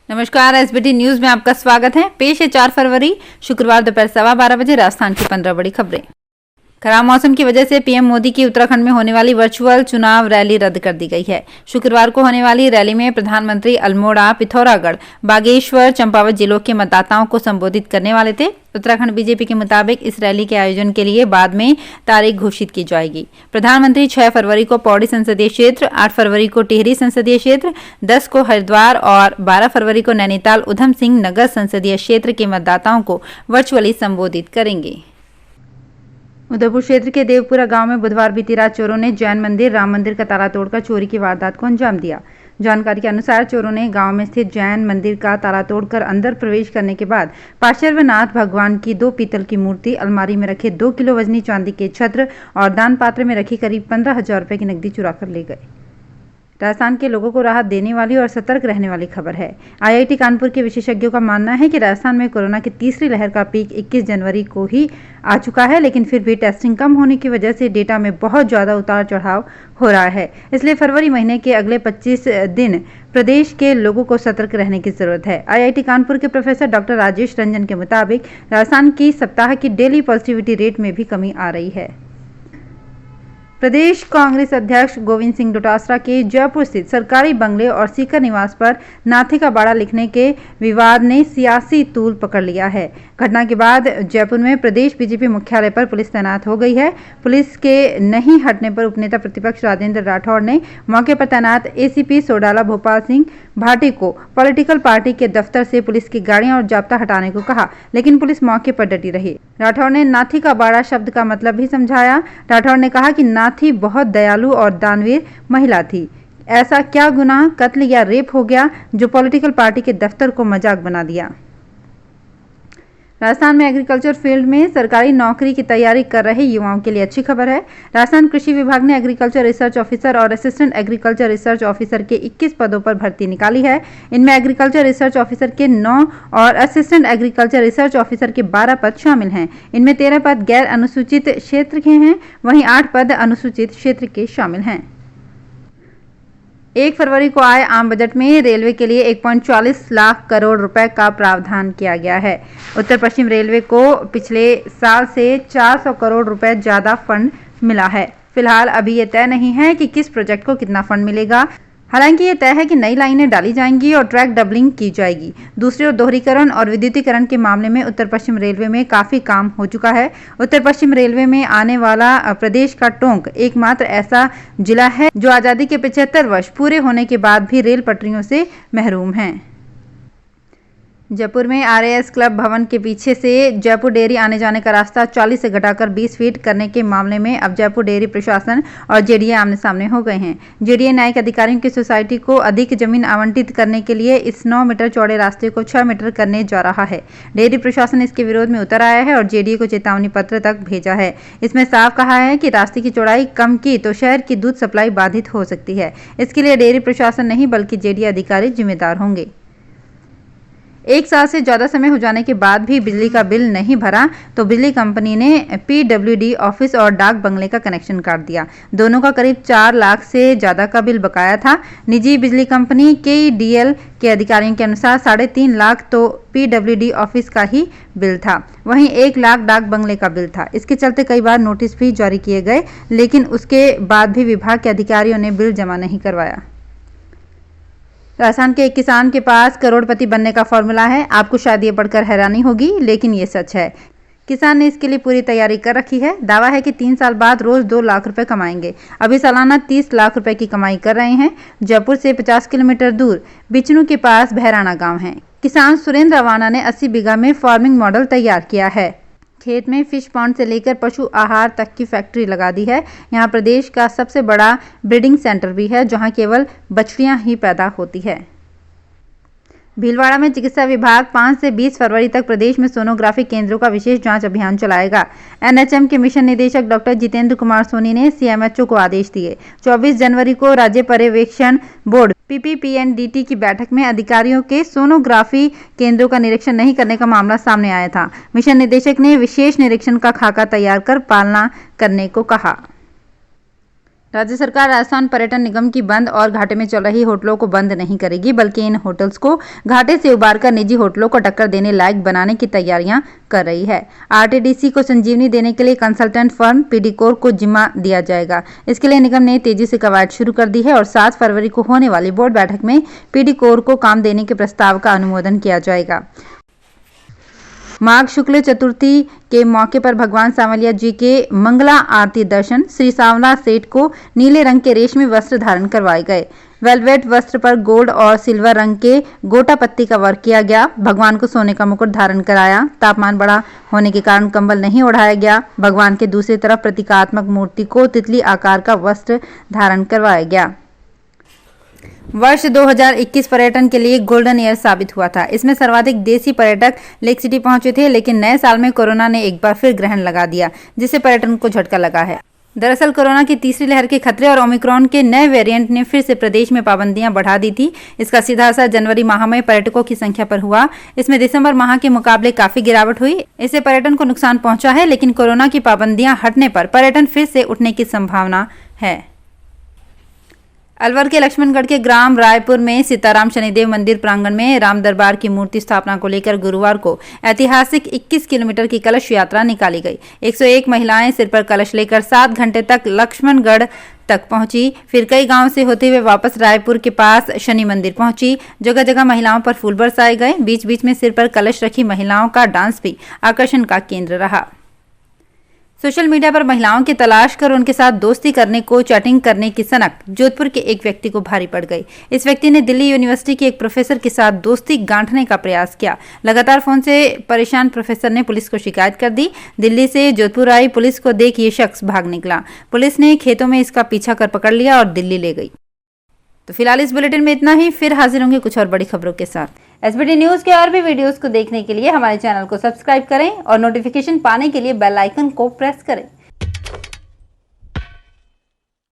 नमस्कार, SBT news में आपका स्वागत है। पेश है 4 फरवरी शुक्रवार दोपहर 12:15 बजे राजस्थान की 15 बड़ी खबरें। खराब मौसम की वजह से पीएम मोदी की उत्तराखंड में होने वाली वर्चुअल चुनाव रैली रद्द कर दी गई है। शुक्रवार को होने वाली रैली में प्रधानमंत्री अल्मोड़ा, पिथौरागढ़, बागेश्वर, चंपावत जिलों के मतदाताओं को संबोधित करने वाले थे। उत्तराखंड बीजेपी के मुताबिक इस रैली के आयोजन के लिए बाद में तारीख घोषित की जाएगी। प्रधानमंत्री 6 फरवरी को पौड़ी संसदीय क्षेत्र, 8 फरवरी को टिहरी संसदीय क्षेत्र, 10 को हरिद्वार और 12 फरवरी को नैनीताल उधम सिंह नगर संसदीय क्षेत्र के मतदाताओं को वर्चुअली संबोधित करेंगे। उदयपुर क्षेत्र के देवपुरा गांव में बुधवार बीती रात चोरों ने जैन मंदिर, राम मंदिर का ताला तोड़कर चोरी की वारदात को अंजाम दिया। जानकारी के अनुसार चोरों ने गांव में स्थित जैन मंदिर का ताला तोड़कर अंदर प्रवेश करने के बाद पार्श्वनाथ भगवान की 2 पीतल की मूर्ति, अलमारी में रखे 2 किलो वजनी चांदी के छत्र और दान पात्र में रखी करीब 15,000 रुपए की नकदी चुरा कर ले गए। राजस्थान के लोगों को राहत देने वाली और सतर्क रहने वाली खबर है। आईआईटी कानपुर के विशेषज्ञों का मानना है कि राजस्थान में कोरोना की तीसरी लहर का पीक 21 जनवरी को ही आ चुका है, लेकिन फिर भी टेस्टिंग कम होने की वजह से डेटा में बहुत ज्यादा उतार चढ़ाव हो रहा है। इसलिए फरवरी महीने के अगले 25 दिन प्रदेश के लोगों को सतर्क रहने की जरूरत है। आईआईटी कानपुर के प्रोफेसर डॉक्टर राजेश रंजन के मुताबिक राजस्थान की सप्ताह की डेली पॉजिटिविटी रेट में भी कमी आ रही है। प्रदेश कांग्रेस अध्यक्ष गोविंद सिंह डोटासरा के जयपुर स्थित सरकारी बंगले और सीकर निवास पर नाथी का बाड़ा लिखने के विवाद ने सियासी तूल पकड़ लिया है। घटना के बाद जयपुर में प्रदेश बीजेपी मुख्यालय पर पुलिस तैनात हो गई है। पुलिस के नहीं हटने पर उपनेता प्रतिपक्ष राजेंद्र राठौड़ ने मौके पर तैनात एसीपी सोडाला भोपाल सिंह भाटी को पॉलिटिकल पार्टी के दफ्तर से पुलिस की गाड़ियां और जाब्ता हटाने को कहा, लेकिन पुलिस मौके पर डटी रही। राठौड़ ने नाथी का बाड़ा शब्द का मतलब भी समझाया। राठौड़ ने कहा कि नाथी बहुत दयालु और दानवीर महिला थी। ऐसा क्या गुनाह, कत्ल या रेप हो गया जो पॉलिटिकल पार्टी के दफ्तर को मजाक बना दिया। राजस्थान में एग्रीकल्चर फील्ड में सरकारी नौकरी की तैयारी कर रहे युवाओं के लिए अच्छी खबर है। राजस्थान कृषि विभाग ने एग्रीकल्चर रिसर्च ऑफिसर और असिस्टेंट एग्रीकल्चर रिसर्च ऑफिसर के 21 पदों पर भर्ती निकाली है। इनमें एग्रीकल्चर रिसर्च ऑफिसर के 9 और असिस्टेंट एग्रीकल्चर रिसर्च ऑफिसर के 12 पद शामिल हैं। इनमें 13 पद गैर अनुसूचित क्षेत्र के हैं, वहीं 8 पद अनुसूचित क्षेत्र के शामिल हैं। 1 फरवरी को आए आम बजट में रेलवे के लिए 1.44 लाख करोड़ रुपए का प्रावधान किया गया है। उत्तर पश्चिम रेलवे को पिछले साल से 400 करोड़ रुपए ज्यादा फंड मिला है। फिलहाल अभी ये तय नहीं है कि किस प्रोजेक्ट को कितना फंड मिलेगा। हालांकि ये तय है कि नई लाइनें डाली जाएंगी और ट्रैक डबलिंग की जाएगी। दूसरी ओर दोहरीकरण और विद्युतीकरण के मामले में उत्तर पश्चिम रेलवे में काफी काम हो चुका है। उत्तर पश्चिम रेलवे में आने वाला प्रदेश का टोंक एकमात्र ऐसा जिला है जो आजादी के 75 वर्ष पूरे होने के बाद भी रेल पटरियों से महरूम है। जयपुर में आरएएस क्लब भवन के पीछे से जयपुर डेयरी आने जाने का रास्ता 40 से घटाकर 20 फीट करने के मामले में अब जयपुर डेयरी प्रशासन और जेडीए आमने सामने हो गए हैं। जेडीए न्यायिक अधिकारियों की सोसाइटी को अधिक जमीन आवंटित करने के लिए इस 9 मीटर चौड़े रास्ते को 6 मीटर करने जा रहा है। डेयरी प्रशासन इसके विरोध में उतर आया है और जेडीए को चेतावनी पत्र तक भेजा है। इसमें साफ कहा है कि रास्ते की चौड़ाई कम की तो शहर की दूध सप्लाई बाधित हो सकती है। इसके लिए डेयरी प्रशासन नहीं बल्कि जेडीए अधिकारी जिम्मेदार होंगे। 1 साल से ज्यादा समय हो जाने के बाद भी बिजली का बिल नहीं भरा तो बिजली कंपनी ने पीडब्ल्यूडी ऑफिस और डाक बंगले का कनेक्शन काट दिया। दोनों का करीब 4 लाख से ज्यादा का बिल बकाया था। निजी बिजली कंपनी केईडीएल के अधिकारियों के अनुसार 3.5 लाख तो पीडब्ल्यूडी ऑफिस का ही बिल था, वहीं 1 लाख डाक बंगले का बिल था। इसके चलते कई बार नोटिस भी जारी किए गए, लेकिन उसके बाद भी विभाग के अधिकारियों ने बिल जमा नहीं करवाया। राजस्थान के एक किसान के पास करोड़पति बनने का फॉर्मूला है। आपको शायद ये पढ़कर हैरानी होगी, लेकिन ये सच है। किसान ने इसके लिए पूरी तैयारी कर रखी है। दावा है कि 3 साल बाद रोज 2 लाख रुपए कमाएंगे। अभी सालाना 30 लाख रुपए की कमाई कर रहे हैं। जयपुर से 50 किलोमीटर दूर बिचनू के पास भैराना गांव है। किसान सुरेंद्र अवाना ने 80 बीघा में फार्मिंग मॉडल तैयार किया है। खेत में फिश पॉन्ड से लेकर पशु आहार तक की फैक्ट्री लगा दी है। यहाँ प्रदेश का सबसे बड़ा ब्रीडिंग सेंटर भी है, जहाँ केवल बछड़ियां ही पैदा होती है। भीलवाड़ा में चिकित्सा विभाग 5 से 20 फरवरी तक प्रदेश में सोनोग्राफी केंद्रों का विशेष जांच अभियान चलाएगा। एनएचएम के मिशन निदेशक डॉक्टर जितेंद्र कुमार सोनी ने सीएमएचओ को आदेश दिए। 24 जनवरी को राज्य पर्यवेक्षण बोर्ड पीपीपीएनडीटी की बैठक में अधिकारियों के सोनोग्राफी केंद्रों का निरीक्षण नहीं करने का मामला सामने आया था। मिशन निदेशक ने विशेष निरीक्षण का खाका तैयार कर पालना करने को कहा। राज्य सरकार राजस्थान पर्यटन निगम की बंद और घाटे में चल रही होटलों को बंद नहीं करेगी, बल्कि इन होटल्स को घाटे से उबारकर निजी होटलों को टक्कर देने लायक बनाने की तैयारियां कर रही है। आरटीडीसी को संजीवनी देने के लिए कंसल्टेंट फर्म पीडीकोर को जिम्मा दिया जाएगा। इसके लिए निगम ने तेजी से कवायद शुरू कर दी है और 7 फरवरी को होने वाली बोर्ड बैठक में पीडीकोर को काम देने के प्रस्ताव का अनुमोदन किया जाएगा। माघ शुक्ल चतुर्थी के मौके पर भगवान सांवलिया जी के मंगला आरती दर्शन। श्री सांवला सेठ को नीले रंग के रेशमी वस्त्र धारण करवाए गए। वेलवेट वस्त्र पर गोल्ड और सिल्वर रंग के गोटा पत्ती का वर्क किया गया। भगवान को सोने का मुकुट धारण कराया। तापमान बढ़ा होने के कारण कंबल नहीं ओढ़ाया गया। भगवान के दूसरी तरफ प्रतीकात्मक मूर्ति को तितली आकार का वस्त्र धारण करवाया गया। वर्ष 2021 पर्यटन के लिए गोल्डन ईयर साबित हुआ था। इसमें सर्वाधिक देसी पर्यटक लेक सिटी पहुंचे थे, लेकिन नए साल में कोरोना ने एक बार फिर ग्रहण लगा दिया, जिससे पर्यटन को झटका लगा है। दरअसल कोरोना की तीसरी लहर के खतरे और ओमिक्रॉन के नए वेरिएंट ने फिर से प्रदेश में पाबंदियां बढ़ा दी थी। इसका सीधा असर जनवरी माह में पर्यटकों की संख्या पर हुआ। इसमें दिसंबर माह के मुकाबले काफी गिरावट हुई। इससे पर्यटन को नुकसान पहुंचा है, लेकिन कोरोना की पाबंदियां हटने पर पर्यटन फिर से उठने की संभावना है। अलवर के लक्ष्मणगढ़ के ग्राम रायपुर में सीताराम शनिदेव मंदिर प्रांगण में राम दरबार की मूर्ति स्थापना को लेकर गुरुवार को ऐतिहासिक 21 किलोमीटर की कलश यात्रा निकाली गई। 101 महिलाएं सिर पर कलश लेकर 7 घंटे तक लक्ष्मणगढ़ तक पहुंची। फिर कई गांव से होते हुए वापस रायपुर के पास शनि मंदिर पहुंची। जगह जगह महिलाओं पर फूल बरसाए गए। बीच बीच में सिर पर कलश रखी महिलाओं का डांस भी आकर्षण का केंद्र रहा। सोशल मीडिया पर महिलाओं की तलाश कर उनके साथ दोस्ती करने को चैटिंग करने की सनक जोधपुर के एक व्यक्ति को भारी पड़ गई। इस व्यक्ति ने दिल्ली यूनिवर्सिटी के एक प्रोफेसर के साथ दोस्ती गांठने का प्रयास किया। लगातार फोन से परेशान प्रोफेसर ने पुलिस को शिकायत कर दी। दिल्ली से जोधपुर आई पुलिस को देख ये शख्स भाग निकला। पुलिस ने खेतों में इसका पीछा कर पकड़ लिया और दिल्ली ले गई। तो फिलहाल इस बुलेटिन में इतना ही। फिर हाजिर होंगे कुछ और बड़ी खबरों के साथ। एसबीटी न्यूज के और भी वीडियोस को देखने के लिए हमारे चैनल को सब्सक्राइब करें और नोटिफिकेशन पाने के लिए बेल आइकन को प्रेस करें।